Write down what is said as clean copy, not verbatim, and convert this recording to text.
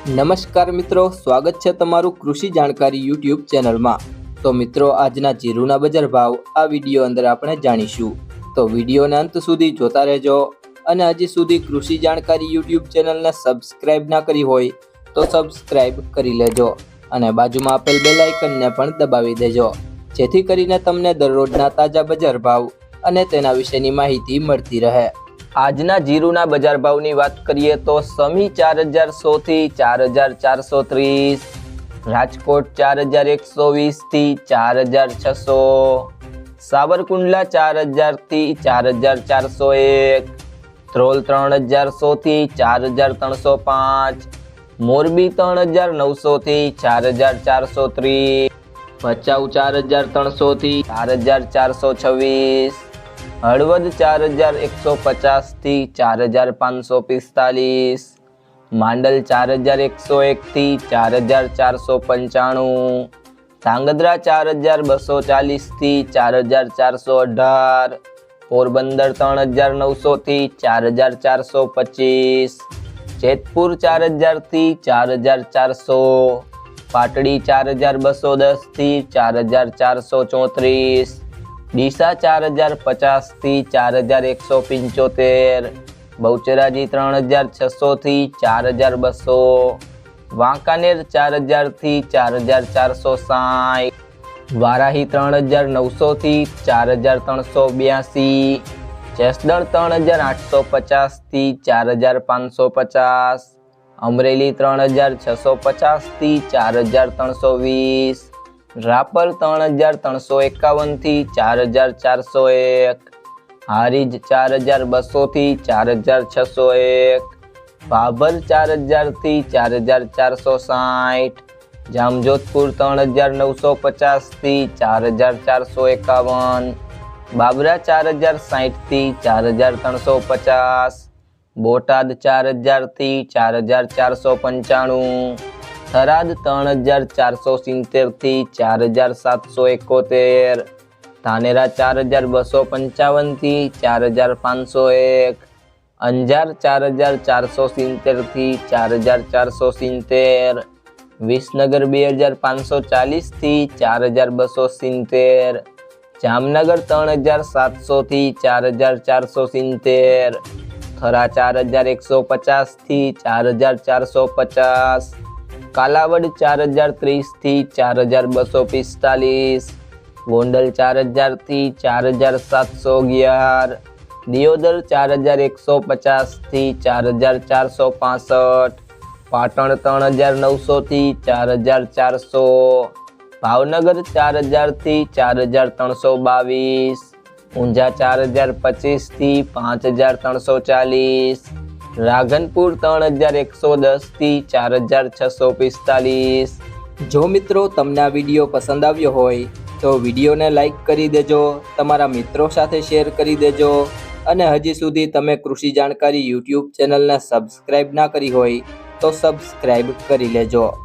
નમસ્કાર મિત્રો, સ્વાગત છે તમારું કૃષિ જાણકારી યુટ્યુબ ચેનલમાં। તો મિત્રો, આજના જીરુના બજાર ભાવ આ વિડીયો અંદર આપણે જાણીશું, તો વિડીયોને અંત સુધી જોતા રહેજો। અને હજી સુધી કૃષિ જાણકારી યુટ્યુબ ચેનલને સબસ્ક્રાઇબ ના કરી હોય તો સબસ્ક્રાઇબ કરી લેજો અને બાજુમાં આપેલ બેલ આઇકનને પણ દબાવી દેજો, જેથી કરીને તમને દરરોજના તાજા બજાર ભાવ અને તેના વિશેની માહિતી મળતી રહે। આજના જીરુના બજાર ભાવની વાત કરીએ તો સમી 4100 થી 4430, રાજકોટ 4120 થી 4600, સાવરકુંડલા 4000 થી 4401, ધ્રોલ 3100 થી 4305, મોરબી 3900 થી 4430, ભચાઉ 4300 થી 4426, હળવદ 4150 થી 4545, માંડલ 4101 થી 4495, ધાંગધ્રા 4240 થી 4418, પોરબંદર 3900 થી 4425, જેતપુર 4000 થી 4400, પાટડી 4210 થી 4434, ડીસા 4050 થી 4175, બહુચરાજી 3600 થી 4200, વાંકાનેર 4000 થી 4460, વારાહી 3900 થી 4382, જસદણ 3850 થી 4550, અમરેલી 3650 થી 4320, રાપર 3351 થી 4401, હારીજ 4200 થી 4601, ભાભર 4000 થી 4460, જામજોધપુર 3950 થી 4451, બાબરા 4060 થી 4350, બોટાદ 4000 થી 4495, થરાદ 3470 થી 4771, ધાનેરા 4255 થી 4501, અંજાર 4470 થી 4470, વિસનગર 2540 થી 4270, જામનગર 3700 થી 4470, થરા 4150 થી 4450, કાલાવડ 4030 થી 4245, ગોંડલ 4000 થી 4711, દિયોદર 4150 થી 4465, પાટણ 3900 થી 4400, ભાવનગર 4000 થી 4322, ઊંઝા 4025 થી 5340, રાધનપુર 3110 થી 4645। જો મિત્રો તમને આ વિડીયો પસંદ આવ્યો હોય તો વિડીયોને લાઈક કરી દેજો, તમારા મિત્રો સાથે શેર કરી દેજો અને હજી સુધી તમે કૃષિ જાણકારી યુટ્યુબ ચેનલને સબસ્ક્રાઇબ ના કરી હોય તો સબસ્ક્રાઇબ કરી લેજો।